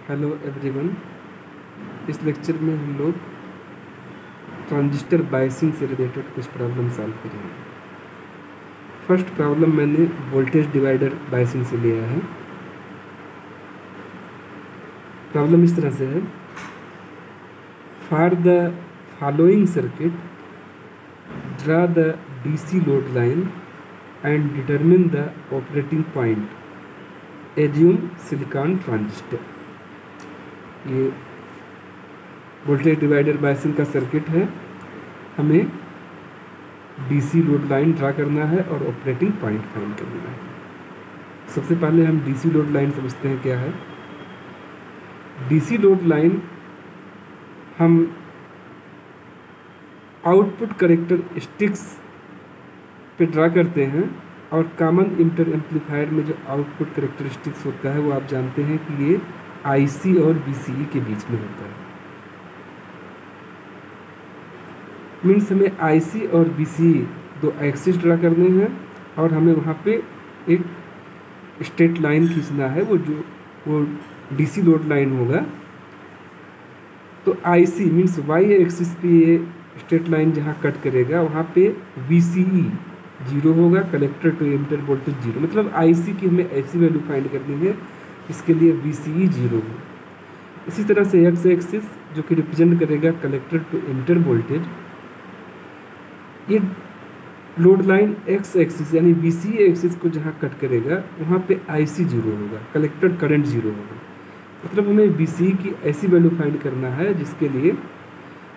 Hello everyone. इस lecture में हम लोग ट्रांजिस्टर बायसिंग से रिलेटेड कुछ प्रॉब्लम सॉल्व करेंगे। फर्स्ट प्रॉब्लम मैंने वोल्टेज डिवाइडर बायसिंग से लिया है। प्रॉब्लम इस तरह से है, for the following circuit draw the DC load line and determine the operating point, assume silicon transistor. ये वोल्टेज डिवाइडर बायसिंग का सर्किट है। हमें डीसी लोड लाइन ड्रा करना है और ऑपरेटिंग पॉइंट फाइंड करना है। सबसे पहले हम डीसी लोड लाइन समझते हैं क्या है। डीसी लोड लाइन हम आउटपुट कैरेक्टरिस्टिक्स पे ड्रा करते हैं और कॉमन इंटर एम्पलीफायर में जो आउटपुट कैरेक्टरिस्टिक्स होता है वो आप जानते हैं कि ये आईसी और बीसीई के बीच में होता है। मीन्स हमें आईसी और बीसीई दो एक्सिस ड्रा करने हैं और हमें वहाँ पे एक स्ट्रेट लाइन खींचना है, वो डीसी लोड लाइन होगा। तो आईसी मीन्स वाई एक्सिस पे ये स्ट्रेट लाइन जहाँ कट करेगा वहाँ पे बीसीई 0 होगा, कलेक्टर टू एमिटर वोल्टेज 0। मतलब आईसी की हमें ऐसी वैल्यू फाइंड करनी है, इसके लिए बीसीई 0 हो। इसी तरह से एक्स एक्सिस जो कि रिप्रेजेंट करेगा कलेक्टर टू एमिटर वोल्टेज, ये लोड लाइन एक्स एक्सिस यानी बीसीई एक्सिस को जहाँ कट करेगा वहाँ पे आईसी 0 होगा, कलेक्टर करंट 0 होगा। मतलब हमें बीसीई की ऐसी वैल्यू फाइंड करना है जिसके लिए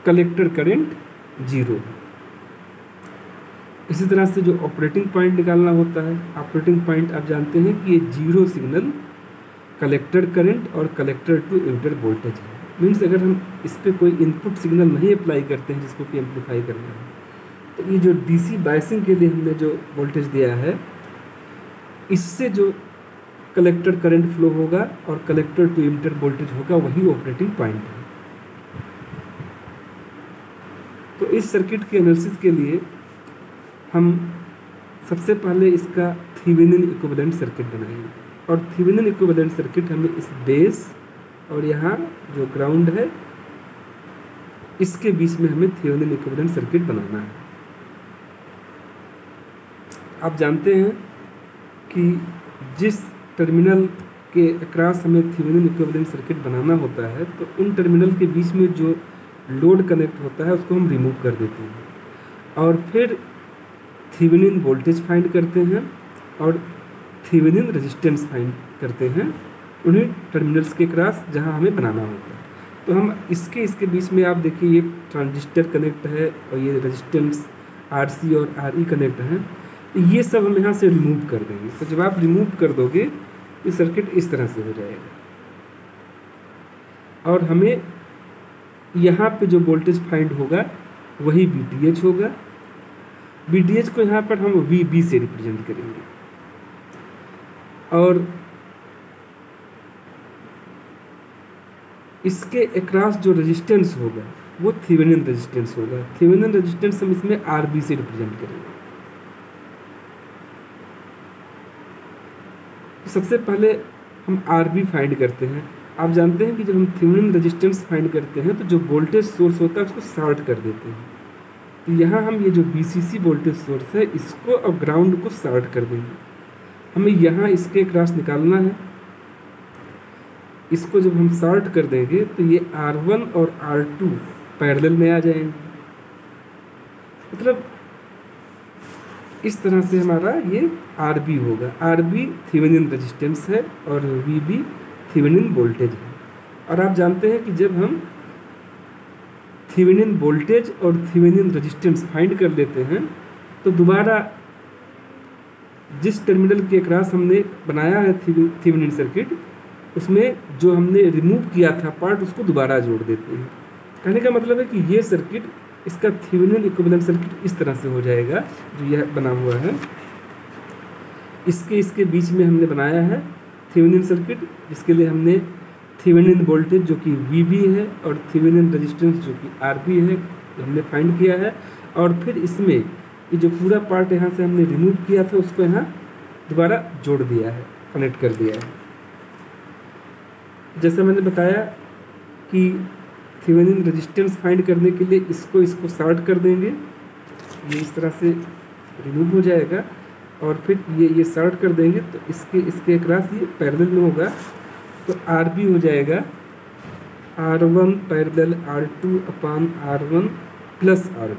कलेक्टर करंट 0 हो। इसी तरह से जो ऑपरेटिंग पॉइंट निकालना होता है, ऑपरेटिंग पॉइंट आप जानते हैं कि ये 0 सिग्नल कलेक्टर करंट और कलेक्टर टू एमिटर वोल्टेज है। मीन्स अगर हम इस पर कोई इनपुट सिग्नल नहीं अप्लाई करते हैं जिसको कि एम्पलीफाई करना है, तो ये जो डीसी बायसिंग के लिए हमने जो वोल्टेज दिया है, इससे जो कलेक्टर करंट फ्लो होगा और कलेक्टर टू एमिटर वोल्टेज होगा, वही ऑपरेटिंग पॉइंट है। तो इस सर्किट के एनालिसिस के लिए हम सबसे पहले इसका थेवेनिन इक्विवेलेंट सर्किट बनाएंगे। और थेवेनिन इक्विवेलेंट सर्किट हमें इस बेस और यहाँ जो ग्राउंड है इसके बीच में हमें थेवेनिन इक्विवेलेंट सर्किट बनाना है। आप जानते हैं कि जिस टर्मिनल के अक्रॉस हमें थेवेनिन इक्विवेलेंट सर्किट बनाना होता है, तो उन टर्मिनल के बीच में जो लोड कनेक्ट होता है उसको हम रिमूव कर देते हैं और फिर थेवेनिन वोल्टेज फाइंड करते हैं और थेवेनिन रेजिस्टेंस फाइंड करते हैं उन्हीं टर्मिनल्स के क्रॉस जहां हमें बनाना होता है। तो हम इसके बीच में आप देखिए ये ट्रांजिस्टर कनेक्ट है और ये रेजिस्टेंस आरसी और आरई कनेक्ट है, तो ये सब हम यहाँ से रिमूव कर देंगे। तो जब आप रिमूव कर दोगे ये सर्किट इस तरह से हो जाएगा और हमें यहाँ पे जो वोल्टेज फाइंड होगा वही VTH होगा। VTH को यहाँ पर हम VB से रिप्रेजेंट करेंगे और इसके अक्रॉस जो रेजिस्टेंस होगा वो थेवेनिन रेजिस्टेंस होगा। थेवेनिन रेजिस्टेंस हम इसमें RB से रिप्रेजेंट करेंगे। तो सबसे पहले हम RB फाइंड करते हैं। आप जानते हैं कि जब हम थेवेनिन रेजिस्टेंस फाइंड करते हैं तो जो वोल्टेज सोर्स होता है उसको शॉर्ट कर देते हैं। तो यहाँ हम ये जो VCC वोल्टेज सोर्स है इसको और ग्राउंड को शॉर्ट कर देंगे। हमें यहाँ इसके क्रॉस निकालना है। इसको जब हम शॉर्ट कर देंगे तो ये R1 और R2 पैरेलल में आ जाएंगे। मतलब इस तरह से हमारा ये RB होगा। RB थेवेनिन रेजिस्टेंस है और VB थेवेनिन वोल्टेज है। और आप जानते हैं कि जब हम थेवेनिन वोल्टेज और थेवेनिन रेजिस्टेंस फाइंड कर लेते हैं तो दोबारा जिस टर्मिनल के अक्रॉस हमने बनाया है थेवेनिन सर्किट, उसमें जो हमने रिमूव किया था पार्ट उसको दोबारा जोड़ देते हैं। कहने का मतलब है कि ये सर्किट, इसका थेवेनिन इक्विवेलेंट सर्किट इस तरह से हो जाएगा जो यह बना हुआ है। इसके बीच में हमने बनाया है थेवेनिन सर्किट, जिसके लिए हमने थेवेनिन वोल्टेज जो कि VB है और थेवेनिन रेजिस्टेंस जो कि RB है हमने फाइंड किया है। और फिर इसमें ये जो पूरा पार्ट यहाँ से हमने रिमूव किया था उसको यहाँ दोबारा जोड़ दिया है, कनेक्ट कर दिया है। जैसा मैंने बताया कि थेवेनिन रेजिस्टेंस फाइंड करने के लिए इसको शॉर्ट कर देंगे, ये इस तरह से रिमूव हो जाएगा, और फिर ये शॉर्ट कर देंगे तो इसके अक्रॉस ये पैरेलल में होगा, तो आर बी हो जाएगा R1 पैरेलल R2 अपान R1 प्लस R2।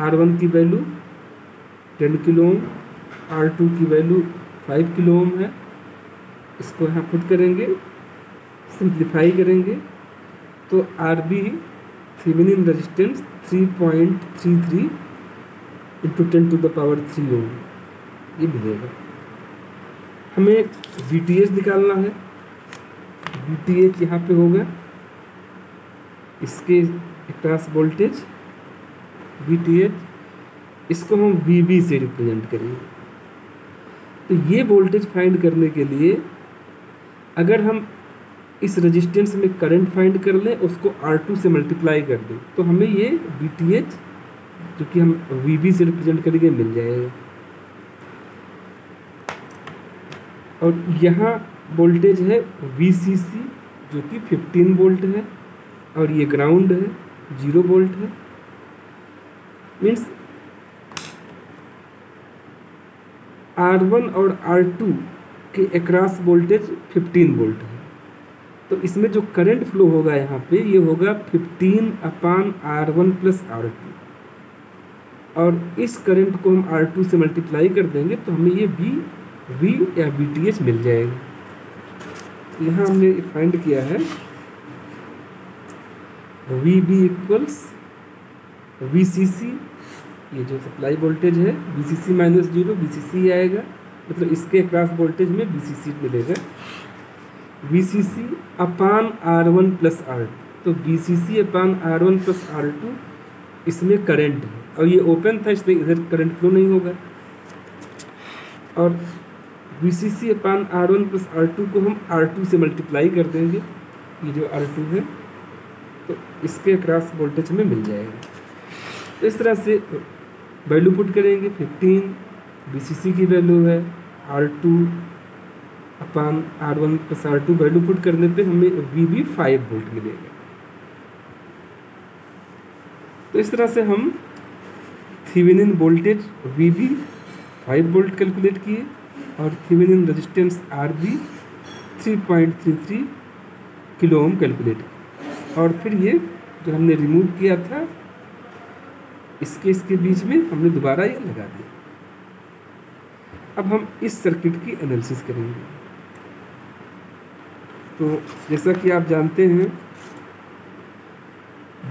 R1 की वैल्यू 10 किलो ओम, R2 की वैल्यू 5 किलो ओम है। इसको यहाँ पुट करेंगे, सिंप्लीफाई करेंगे तो R B Thevenin resistance 3.33 into 10⁻³ ohm ये मिलेगा। हमें VTH निकालना है। VTH यहाँ पे होगा इसके अक्रॉस वोल्टेज VTH, इसको हम VB से रिप्रेजेंट करेंगे। तो ये वोल्टेज फाइंड करने के लिए अगर हम इस रेजिस्टेंस में करंट फाइंड कर लें, उसको R2 से मल्टीप्लाई कर दें, तो हमें ये VTH जो कि हम VB से रिप्रेजेंट करेंगे मिल जाएगा। और यहाँ वोल्टेज है VCC जो कि 15 वोल्ट है, और ये ग्राउंड है 0 वोल्ट है। मीन्स R1 और R2 के अक्रॉस वोल्टेज 15 वोल्ट है। तो इसमें जो करंट फ्लो होगा यहाँ पे ये होगा 15/R1 प्लस R2, और इस करंट को हम R2 से मल्टीप्लाई कर देंगे तो हमें ये V या VTH मिल जाएगा। यहाँ हमने फाइंड किया है VB इक्वल्स VCC, ये जो सप्लाई वोल्टेज है VCC माइनस 0 VCC आएगा, मतलब इसके अक्रॉस वोल्टेज में VCC मिलेगा। VCC अपान R1 प्लस R2, तो VCC अपान R1 प्लस R2 इसमें करंट है, और ये ओपन था इसलिए इधर करंट फ्लो नहीं होगा। और VCC अपान R1 प्लस R2 को हम R2 से मल्टीप्लाई कर देंगे, ये जो R2 है तो इसके अक्रॉस वोल्टेज में मिल जाएगा। तो इस तरह से वैल्यू पुट करेंगे 15, VCC की वैल्यू है R2 अपान R1 plus R2, value put करने पे हमें VB 5 वोल्ट मिलेगा। तो इस तरह से हम Thevenin voltage VB 5 volt calculate किए, और Thevenin resistance RB 3.33 kilo ohm calculate किया, और फिर ये जो हमने रिमूव किया था इसके बीच में हमने दोबारा ये लगा दिया। अब हम इस सर्किट की एनालिसिस करेंगे। तो जैसा कि आप जानते हैं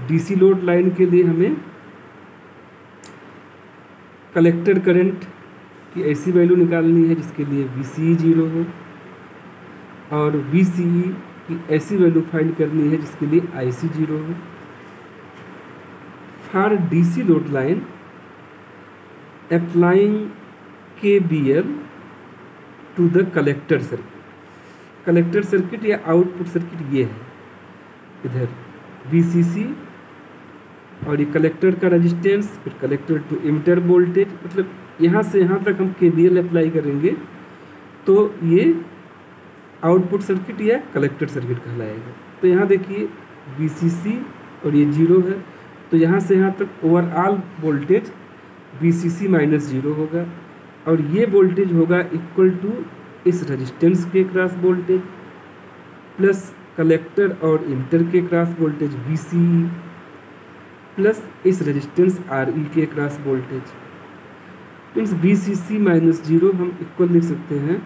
डीसी लोड लाइन के लिए हमें कलेक्टर करंट की ऐसी वैल्यू निकालनी है जिसके लिए VCE 0 हो, और VCE की ऐसी वैल्यू फाइंड करनी है जिसके लिए IC 0 हो। For DC load line applying KVL to the collector circuit. Collector circuit या आउटपुट सर्किट ये है, इधर VCC और ये कलेक्टर का रेजिस्टेंस, फिर कलेक्टर टू इमिटर वोल्टेज, मतलब यहाँ से यहाँ तक हम KVL अप्लाई करेंगे तो ये आउटपुट सर्किट या कलेक्टर सर्किट कहलाएगा। तो यहाँ देखिए VCC और ये 0 है, तो यहाँ से यहाँ तक ओवरऑल वोल्टेज VCC माइनस 0 होगा, और ये वोल्टेज होगा इक्वल टू इस रेजिस्टेंस के क्रॉस वोल्टेज प्लस कलेक्टर और इमिटर के क्रॉस वोल्टेज VCE प्लस इस रेजिस्टेंस RE के cross voltage. Means VCC minus 0 हम इक्वल लिख सकते हैं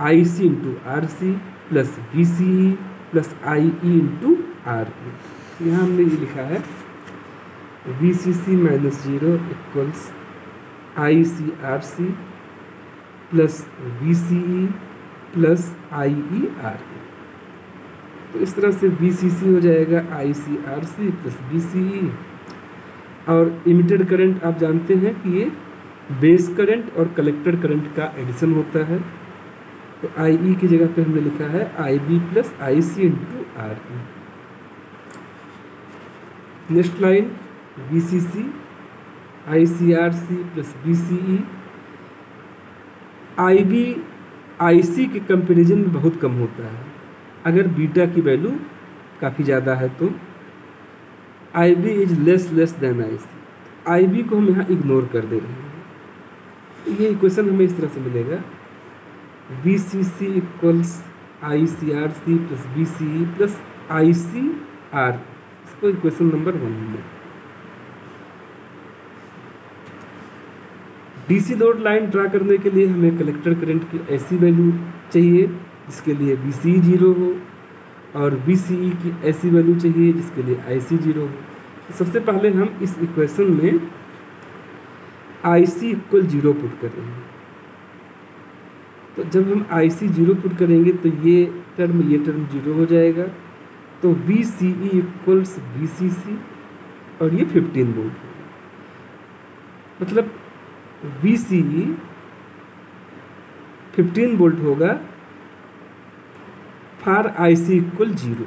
IC into RC plus VCE plus IE into RE। यहाँ हमने ये लिखा है VCC minus 0 equals IC RC plus VCE plus IE RE। तो इस तरह से VCC हो जाएगा IC RC प्लस VCE, और इमिटेड करंट आप जानते हैं कि ये बेस करंट और कलेक्टर करंट का एडिशन होता है। तो IE की जगह पे हमने लिखा है IB plus IC into RE। Next line VCC IC RC plus VCE। IB IC के कंपैरिजन में बहुत कम होता है, अगर बीटा की वैल्यू काफ़ी ज़्यादा है तो I B is less than I C, I B को हम यहाँ इग्नोर कर दे रहे हैं। ये इक्वेशन हमें इस तरह से मिलेगा, B C C equals I C R C plus B C E plus I C R, इसको इक्वेशन नंबर 1 में। डीसी लोड लाइन ड्रा करने के लिए हमें कलेक्टर करंट की ऐसी वैल्यू चाहिए जिसके लिए बी सी ई 0 हो, और बी सी ई की ऐसी वैल्यू चाहिए जिसके लिए आई सी 0 हो। तो सबसे पहले हम इस इक्वेशन में आई सी इक्वल 0 पुट कर रहे हैं। तो जब हम आई सी 0 पुट करेंगे तो ये टर्म 0 हो जाएगा। तो B C E equals B C C, और ये 15 वोल्ट, मतलब बी सी ई 15 वोल्ट होगा फॉर आई सी इक्वल 0।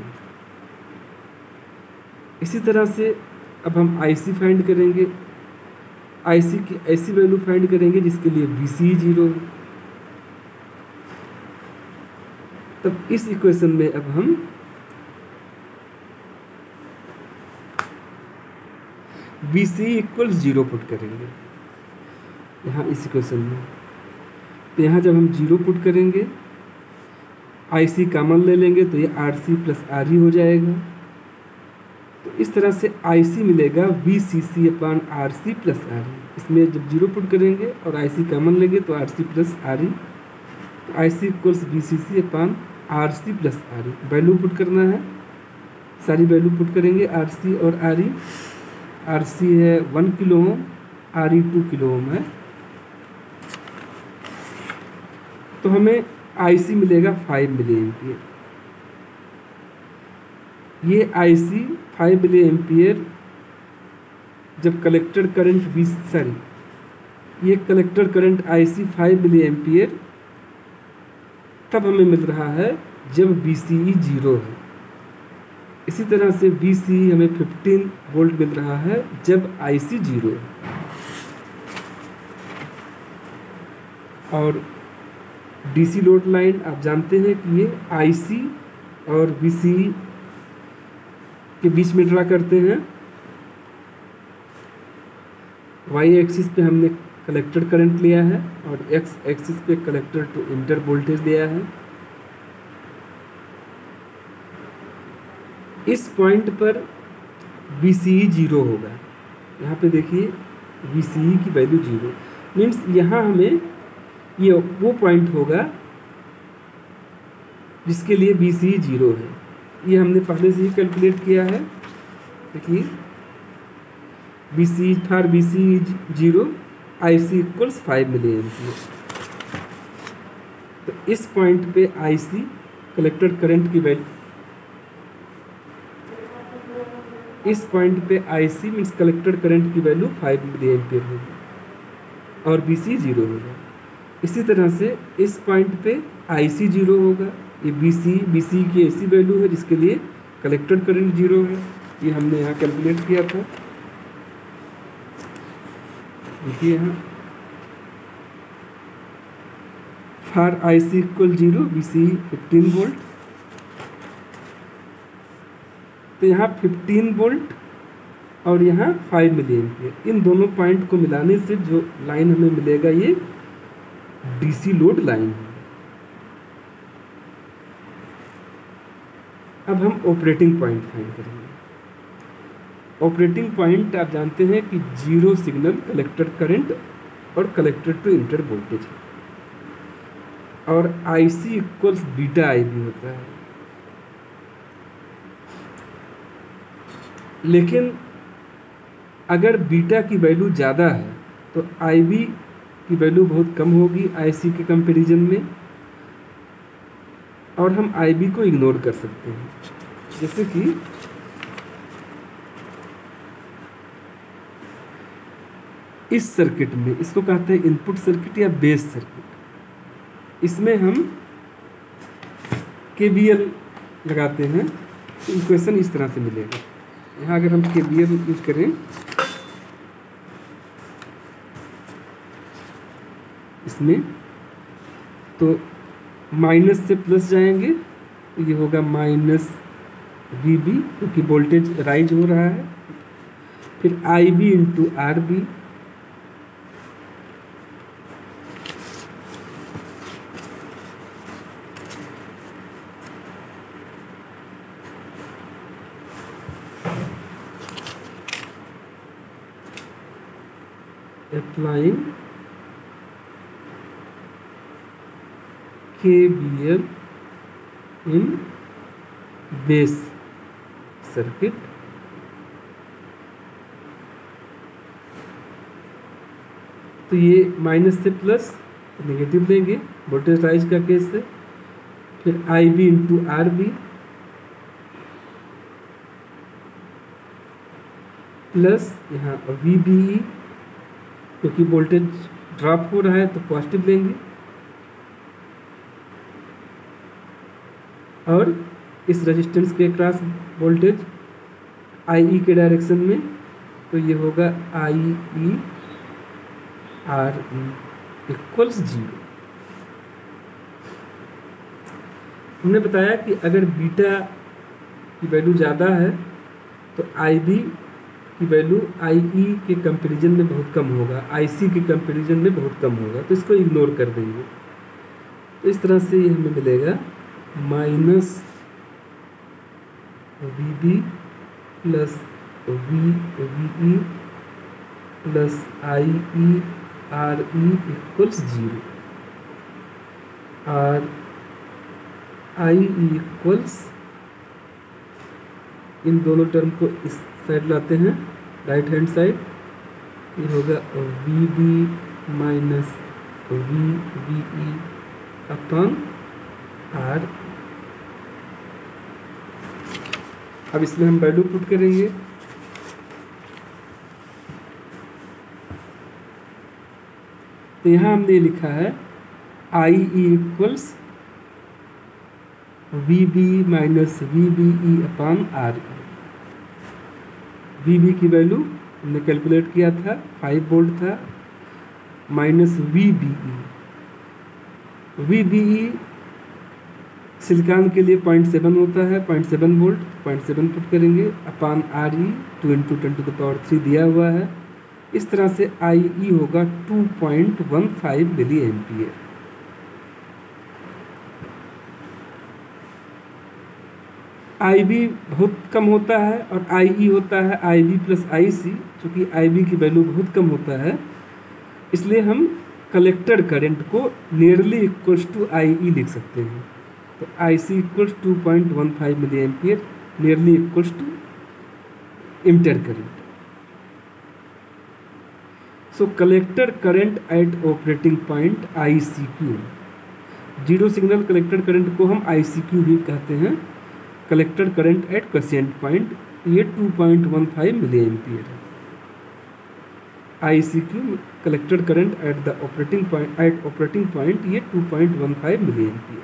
इसी तरह से अब हम आई सी फाइंड करेंगे, आई सी की ऐसी वैल्यू फाइंड करेंगे जिसके लिए बी सी ई 0 हो। तब इस इक्वेशन में अब हम बी सी इक्वल 0 पुट करेंगे यहाँ इस इक्वेशन में। तो यहाँ जब हम 0 पुट करेंगे, आई सी कॉमन ले लेंगे तो ये R C plus R E हो जाएगा। तो इस तरह से आई सी मिलेगा B C C upon R C plus R E. इसमें जब 0 पुट करेंगे और आई सी कॉमन लेंगे तो R C plus R E, तो I C equals B C C upon R C plus R E. Value put करना है, सारी वैल्यू पुट करेंगे आर सी और आर ई। आर सी है 1 kilo ohm, R E 2 kilo ohm है। तो हमें आई सी मिलेगा 5 मिली एम्पियर। ये आई सी 5 मिली एम्पियर जब कलेक्टर करंट ये collector current I C 5 milli ampere तब हमें मिल रहा है जब बी सी ई 0 है। इसी तरह से बी सी ई हमें 15 वोल्ट मिल रहा है जब आई सी 0 है। और डीसी लोड लाइन आप जानते हैं कि ये आई सी और बी सी ई के बीच में ड्रा करते हैं। वाई एक्सिस पे हमने कलेक्टर करंट लिया है और एक्स एक्सिस पे कलेक्टर टू इंटर वोल्टेज लिया है। इस पॉइंट पर बी सी ई 0 होगा। यहाँ पे देखिए बी सी ई की वैल्यू 0 मीन्स यहाँ हमें ये वो पॉइंट होगा जिसके लिए बी सी ई 0 है। ये हमने पहले से ही कैलकुलेट किया है। देखिए B C for B C E 0 I C equals 5 milli ampere. तो इस पॉइंट पे आई सी कलेक्टर करंट की वैल्यू, इस पॉइंट पे I C means collector current की वैल्यू 5 मिली एम्पियर होगी और बी सी 0 होगा। इसी तरह से इस पॉइंट पे आई सी 0 होगा। ये बी सी की ऐसी वैल्यू है जिसके लिए कलेक्टर करंट 0 है। ये हमने यहाँ कैलकुलेट किया था। देखिए यहाँ for I C equal 0 B C 15 volt. तो यहाँ 15 वोल्ट और यहाँ 5 मिली एम्पियर, इन दोनों पॉइंट को मिलाने से जो लाइन हमें मिलेगा ये डीसी लोड लाइन है। अब हम ऑपरेटिंग पॉइंट फाइंड करेंगे। ऑपरेटिंग पॉइंट आप जानते हैं कि 0 सिग्नल कलेक्टर करंट और कलेक्टर टू इंटर वोल्टेज है, और आई सी इक्वल्स बीटा आई बी होता है। लेकिन अगर बीटा की वैल्यू ज़्यादा है तो आई बी की वैल्यू बहुत कम होगी आई सी के कंपैरिजन में, और हम आई बी को इग्नोर कर सकते हैं। जैसे कि इस सर्किट में, इसको कहते हैं इनपुट सर्किट या बेस सर्किट। इसमें हम KVL लगाते हैं तो इक्वेशन इस तरह से मिलेगा। यहाँ अगर हम KVL यूज करें इसमें तो माइनस से प्लस जाएंगे तो ये होगा माइनस वी बी, क्योंकि वोल्टेज राइज हो रहा है। फिर I B into R B, applying KVL in base circuit, तो ये माइनस से प्लस तो नेगेटिव लेंगे वोल्टेज राइज का केस है। फिर I B into R B plus यहाँ वी बी ई, क्योंकि वोल्टेज ड्रॉप हो रहा है तो पॉजिटिव लेंगे, और इस रेजिस्टेंस के क्रॉस वोल्टेज आई ई के डायरेक्शन में, तो ये होगा आई ई आर ई इक्वल्स 0। हमने बताया कि अगर बीटा की वैल्यू ज़्यादा है तो आई बी की वैल्यू आई ई के कंपैरिजन में बहुत कम होगा, आई सी के कंपैरिजन में बहुत कम होगा, तो इसको इग्नोर कर देंगे। तो इस तरह से ये हमें मिलेगा minus V B plus V E plus I E R E equals 0, और आई ई इक्वल्स, इन दोनों टर्म को इस साइड लाते हैं, राइट हैंड साइड, ये होगा V B minus V E upon R. अब इसमें हम वैल्यू पुट करेंगे, तो यहाँ हमने लिखा है I E equals V B minus V B E upon R E. V B की वैल्यू हमने कैलकुलेट किया था 5 वोल्ट था, minus V B E. V B E silicon के लिए 0.7 होता है, 0.7 वोल्ट, 0.7 पुट करेंगे अपॉन आर ई 2 इंटू 10⁻³ दिया हुआ है। इस तरह से आई ई होगा 2.15 मिली एम्पियर। आई बी बहुत कम होता है और आई ई होता है आई बी प्लस आई सी, चूँकि आई बी की वैल्यू बहुत कम होता है इसलिए हम कलेक्टर करंट को nearly equals to I E लिख सकते हैं। तो I C equals 2.15 milli ampere nearly equals to emitter current. So collector current at operating point I C Q, zero signal collector current को हम आई सी क्यू भी कहते हैं। Collector current at quiescent point ये 2.15 milli ampere है। I C Q collector current at the operating point ये 2.15 milli ampere.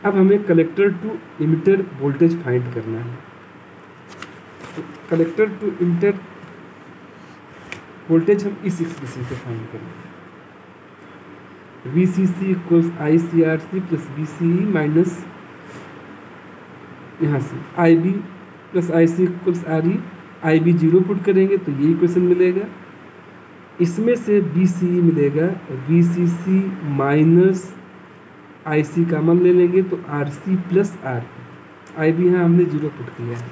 अब हमें collector to emitter voltage find करना है। तो कलेक्टर टू इमिटर वोल्टेज हम इस एक्सप्रेशन से फाइंड करेंगे, V C C equals I C R C plus B C E minus यहाँ से I B plus I C equals R E. I B 0 put करेंगे तो ये इक्वेशन मिलेगा। इसमें से बी सी ई मिलेगा, V C C minus I C common ले लेंगे तो R C plus R. I B यहाँ हमने 0 पुट किया है,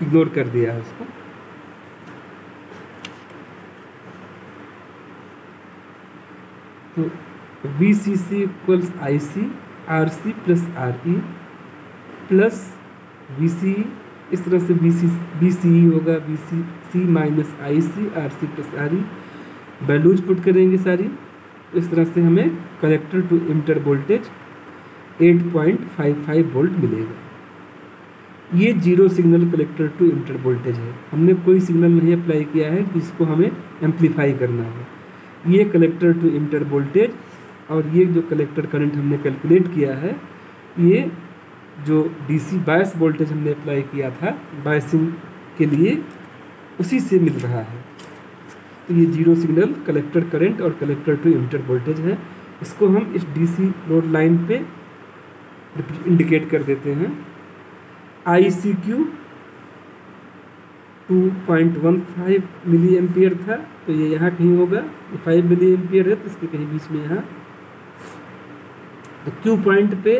इग्नोर कर दिया है उसको। तो V C C equals I C R C plus R E plus V C, इस तरह से बी सी ई होगा B C C minus I C R C plus R E. Values put करेंगे सारी, इस तरह से हमें collector to emitter voltage 8.55 volt मिलेगा। ये zero signal collector to emitter voltage है, हमने कोई सिग्नल नहीं अप्लाई किया है जिसको हमें एम्पलीफाई करना है। ये कलेक्टर टू इमिटर वोल्टेज और ये जो कलेक्टर करंट हमने कैलकुलेट किया है, ये जो डीसी बायस वोल्टेज हमने अप्लाई किया था बायसिंग के लिए, उसी से मिल रहा है। तो ये जीरो सिग्नल कलेक्टर करंट और कलेक्टर टू इमिटर वोल्टेज है। इसको हम इस डीसी लोड लाइन पे इंडिकेट कर देते हैं। ICQ 2.15 मिली एम्पियर था, तो ये यहाँ कहीं होगा। 5 मिली एम्पियर है तो इसके कहीं बीच में यहाँ, तो Q पॉइंट पे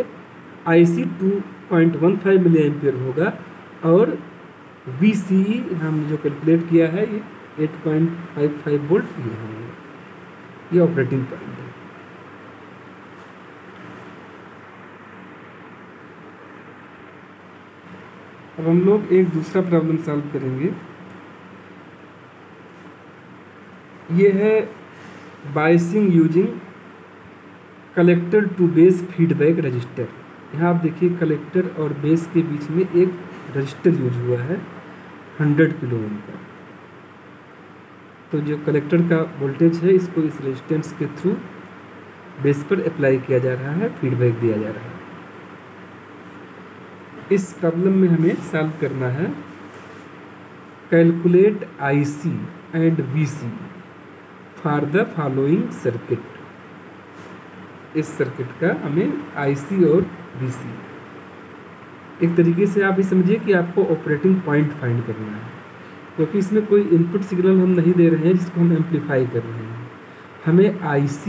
IC 2.15 मिली एम्पियर होगा, और VCE हमने जो कैलकुलेट किया है ये 8.55 वोल्ट ये होगा। ये ऑपरेटिंग पॉइंट है। अब हम लोग एक दूसरा प्रॉब्लम सॉल्व करेंगे। ये है biasing using collector to base feedback resistor. यहाँ आप देखिए कलेक्टर और बेस के बीच में एक रजिस्टर यूज हुआ है 100 किलो ओम का। तो जो कलेक्टर का वोल्टेज है इसको इस रेजिस्टेंस के थ्रू बेस पर अप्लाई किया जा रहा है, फीडबैक दिया जा रहा है। इस प्रॉब्लम में हमें सॉल्व करना है calculate IC and VC for the following circuit. इस सर्किट का हमें IC और VC, एक तरीके से आप ये समझिए कि आपको ऑपरेटिंग पॉइंट फाइंड करना है, क्योंकि इसमें कोई इनपुट सिग्नल हम नहीं दे रहे हैं जिसको हम एम्पलीफाई कर रहे हैं। हमें IC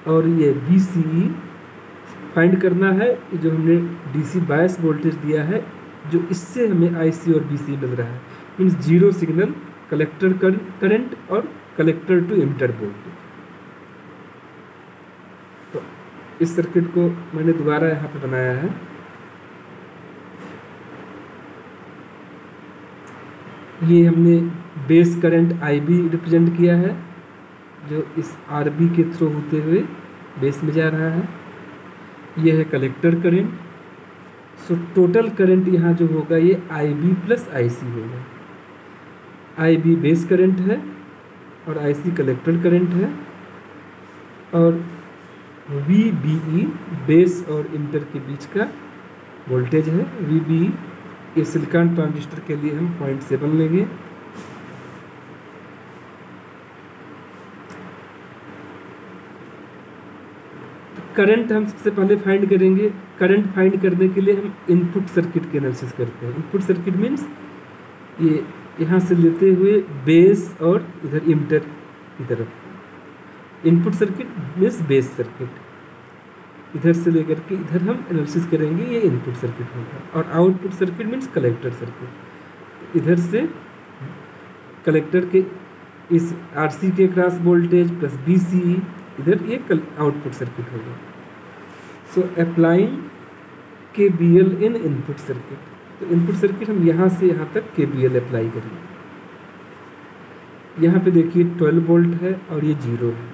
और ये VCE फाइंड करना है, जो हमने DC बायस वोल्टेज दिया है, जो इससे हमें IC और VC मिल रहा है, means zero signal collector current और कलेक्टर टू एमिटर वोल्टेज। तो इस सर्किट को मैंने दोबारा यहाँ पे बनाया है। ये हमने बेस करंट IB रिप्रेजेंट किया है, जो इस RB के थ्रू होते हुए बेस में जा रहा है। यह है collector current. So total current यहाँ जो होगा ये IB प्लस IC होगा। IB बेस करंट है और IC कलेक्टर करंट है, और VBE बेस और इंटर के बीच का वोल्टेज है। VBE ये सिलिकॉन ट्रांजिस्टर के लिए हम 0.7 लेंगे। करंट हम सबसे पहले फाइंड करेंगे। करंट फाइंड करने के लिए हम इनपुट सर्किट के एनालिसिस करते हैं। इनपुट सर्किट मीन्स ये यहाँ से लेते हुए बेस और इधर इमिटर की तरफ। Input circuit means base circuit, इधर से लेकर के इधर हम एनालिसिस करेंगे, ये इनपुट सर्किट होगा। और output circuit means collector circuit. इधर से कलेक्टर के इस RC के क्रॉस वोल्टेज प्लस VCE, इधर ये आउटपुट सर्किट होगा। सो अप्लाइंग KVL इन इनपुट सर्किट। तो इनपुट सर्किट हम यहाँ से यहाँ तक KVL अप्लाई करेंगे। यहाँ पे देखिए 12 वोल्ट है और ये 0 है,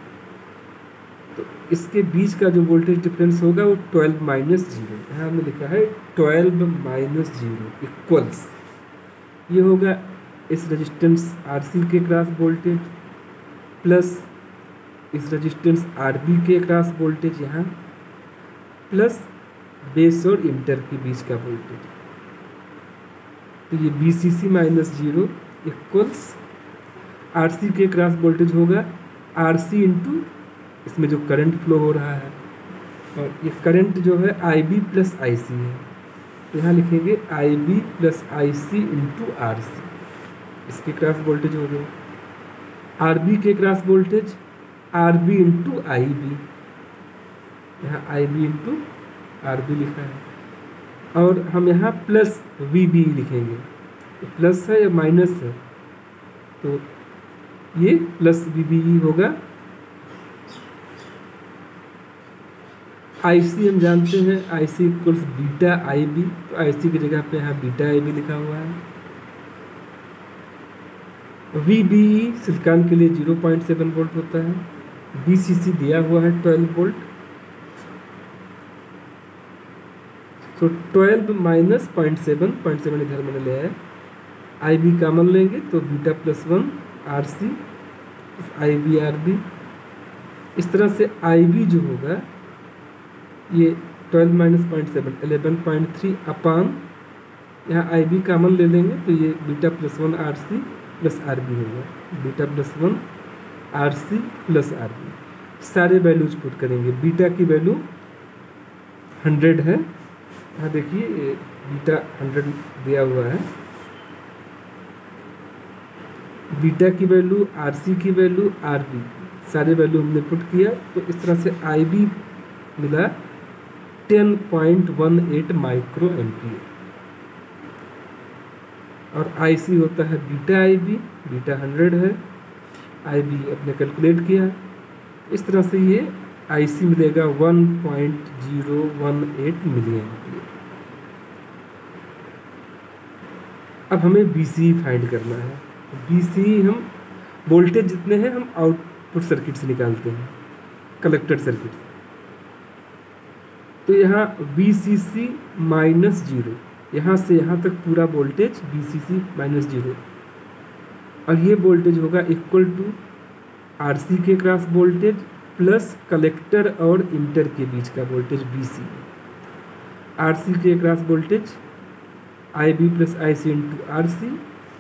तो इसके बीच का जो वोल्टेज डिफरेंस होगा वो 12 माइनस 0। यहाँ हमने लिखा है 12 माइनस 0 इक्वल्स, ये होगा इस रेजिस्टेंस RC के क्रॉस वोल्टेज प्लस इस रेजिस्टेंस RB के क्रॉस वोल्टेज यहाँ, प्लस बेस और इंटर के बीच का वोल्टेज। तो ये VCC माइनस 0 इक्वल्स RC के क्रॉस वोल्टेज होगा RC इंटू इसमें जो करंट फ्लो हो रहा है, और ये करंट जो है IB प्लस IC है, तो यहाँ लिखेंगे IB plus IC into RC। इसके क्रॉस वोल्टेज हो गया। RB के cross voltage RB into IB, यहाँ IB इंटू RB लिखा है, और हम यहाँ प्लस VB लिखेंगे। प्लस है या माइनस है, तो ये प्लस VBE होगा। IC हम जानते हैं IC इक्वल्स बीटा IB, तो IC की जगह पे यहाँ बीटा IB लिखा हुआ है। VBE सिलिकॉन के लिए 0.7 वोल्ट होता है। VCC दिया हुआ है 12 वोल्ट, तो 12 माइनस 0.7 इधर मैंने लिया है। IB कॉमन लेंगे तो beta plus 1 RC IB RB। इस तरह से IB जो होगा ये 12 माइनस 0.7 11.3 अपान, यहाँ IB कॉमन ले लेंगे तो ये beta plus 1 RC plus RB होगा। Beta plus 1 RC plus RB, सारे वैल्यूज पुट करेंगे। बीटा की वैल्यू 100 है, यहाँ देखिए बीटा 100 दिया हुआ है। बीटा की वैल्यू, आरसी की वैल्यू, आरबी, सारे वैल्यू हमने पुट किया। तो इस तरह से आईबी मिला 10.18 माइक्रो एम्पियर, और आईसी होता है बीटा आईबी, बीटा 100 है, आईबी अपने कैलकुलेट किया। इस तरह से ये आईसी मिलेगा 1.018 मिली एम्पियर। अब हमें बीसी फाइंड करना है। बीसी हम वोल्टेज जितने हैं हम आउटपुट सर्किट से निकालते हैं, कलेक्टर सर्किट। तो यहाँ VCC -0, यहाँ से यहाँ तक पूरा वोल्टेज VCC -0, और ये वोल्टेज होगा इक्वल टू RC के क्रॉस वोल्टेज प्लस कलेक्टर और इंटर के बीच का वोल्टेज BC। RC के cross voltage IB plus IC into RC।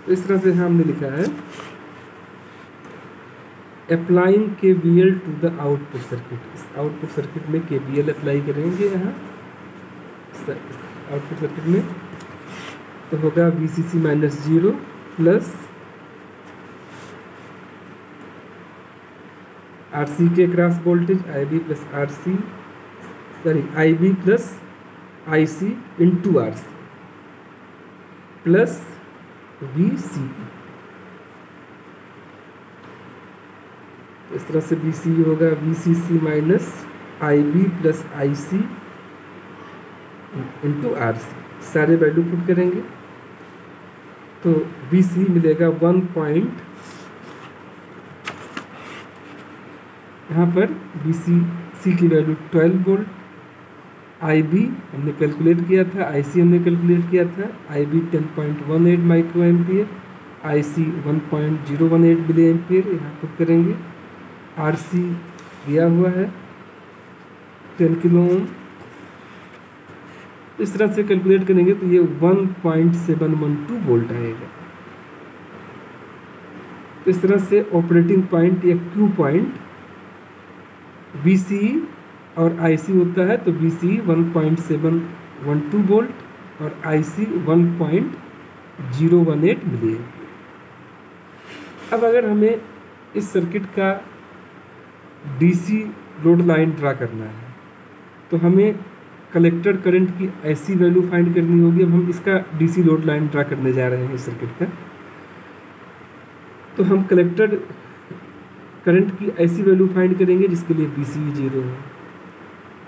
तो इस तरह से हमने लिखा है applying KVL to the output circuit. इस आउटपुट सर्किट में KVL अप्लाई करेंगे यहाँ आउटपुट सर्किट में, तो होगा VCC -0 प्लस RC के cross voltage IB plus IB plus IC into RC plus VCE। इस तरह से VCE होगा VCC minus IB plus IC into RC। सारे वैल्यू पुट करेंगे तो VCE मिलेगा 1 यहाँ पर VCC की वैल्यू 12 वोल्ट, IB हमने कैलकुलेट किया था, IC हमने कैलकुलेट किया था। IB 10.18 micro ampere, IC 1.018 milli ampere यहाँ पुट करेंगे। RC दिया हुआ है 10 किलो ओम। इस तरह से कैलकुलेट करेंगे तो ये 1.712 वोल्ट आएगा। तो इस तरह से ऑपरेटिंग पॉइंट या क्यू पॉइंट VCE और IC होता है, तो VCE 1.712 वोल्ट और IC 1.018 मिली है। अब अगर हमें इस सर्किट का DC लोड लाइन ड्रा करना है तो हमें कलेक्टर करंट की ऐसी वैल्यू फाइंड करनी होगी। अब हम इसका DC लोड लाइन ड्रा करने जा रहे हैं इस सर्किट का, तो हम कलेक्टर करंट की ऐसी वैल्यू फाइंड करेंगे जिसके लिए VCE 0 है,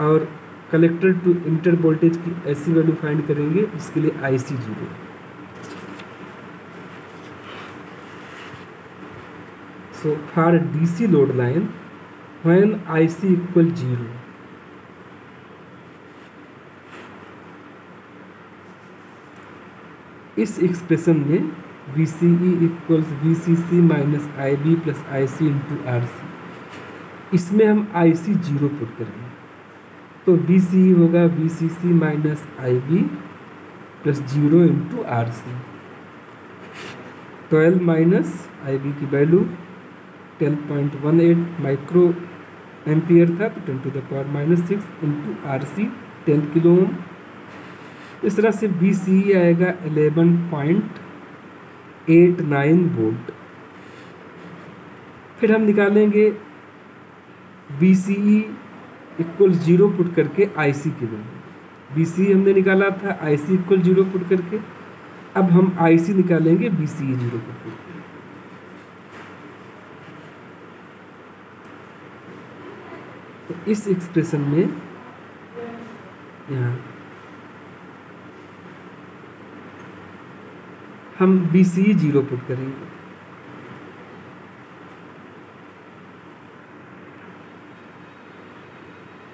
और कलेक्टर टू इंटर वोल्टेज की ऐसी वैल्यू फाइंड करेंगे जिसके लिए IC 0 है। So for DC load line when IC equal 0, इस एक्सप्रेशन में VCE equals VCC minus IB plus IC into RC, इसमें हम IC 0 पुट करेंगे। तो VCE होगा VCC minus IB plus 0 into RC। 12 minus IB की वैल्यू 10.18 माइक्रो एम्पियर था, तो 10⁻⁻6 इंटू RC 10 किलो ओम। इस तरह से VCE आएगा 11.89 वोल्ट। फिर हम निकालेंगे VCE इक्वल 0 पुट करके IC की वैल्यू। VCE हमने निकाला था, IC इक्वल 0 पुट करके। अब हम IC निकालेंगे VCE 0 पुट करके। तो इस एक्सप्रेशन में यहाँ हम VCE 0 पुट करेंगे।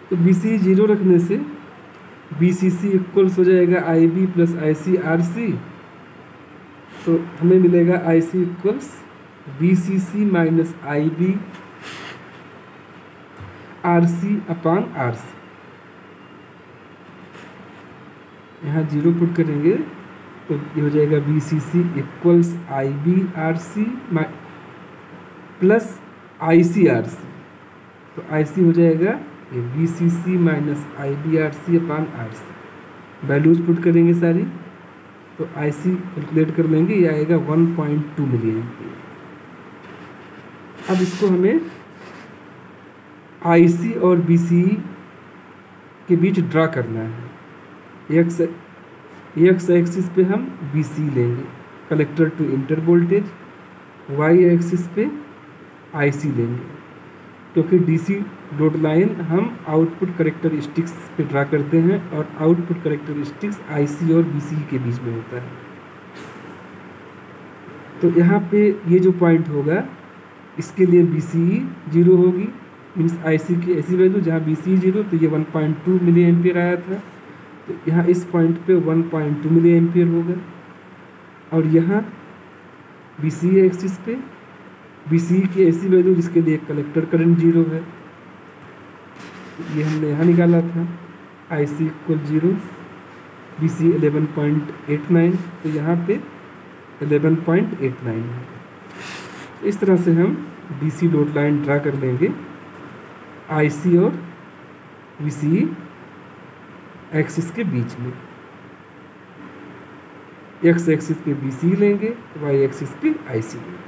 तो VCE 0 रखने से VCC इक्वल्स हो जाएगा IB प्लस IC RC। तो हमें मिलेगा IC equals VCC minus IB RC upon RC। यहाँ 0 पुट करेंगे तो ये हो जाएगा VCC equals IB RC plus IC RC। तो आई सी हो जाएगा ये बी सी सी माइनस आई B R C upon R सी। वैल्यूज पुट करेंगे सारी, तो आई सी कैलकुलेट कर लेंगे, ये आएगा 1.2 मिलियन एम्पियर। अब इसको हमें आई सी और बी सी के बीच ड्रा करना है। एक्स एक्सिस पे हम बी सी लेंगे, collector to emitter voltage, Y axis पे आई सी लेंगे, क्योंकि डीसी लोड लाइन हम आउटपुट कैरेक्टरिस्टिक्स पे ड्रा करते हैं और आउटपुट कैरेक्टरिस्टिक्स आईसी और बीसी के बीच में होता है। तो यहाँ पे ये जो पॉइंट होगा इसके लिए बीसी 0 होगी, मीन्स आईसी की ऐसी वैल्यू जहाँ बीसी 0, तो ये 1.2 मिली एम्पियर आया था, तो यहाँ इस पॉइंट पे 1.2 मिली एम्पियर होगा। और यहाँ बीसी एक्सिस पे बीसी की ऐसी वैल्यू जिसके लिए कलेक्टर करंट 0 है, ये हमने यहाँ निकाला था, आई सी इक्वल 0, बी सी 11.89, तो यहाँ पे 11.89 है। इस तरह से हम डीसी लोड लाइन ड्रा कर लेंगे आई सी और बी सी एक्सिस के बीच में। एक्स एक्सिस पे बी सी लेंगे, वाई एक्सिस पे आई सी लेंगे।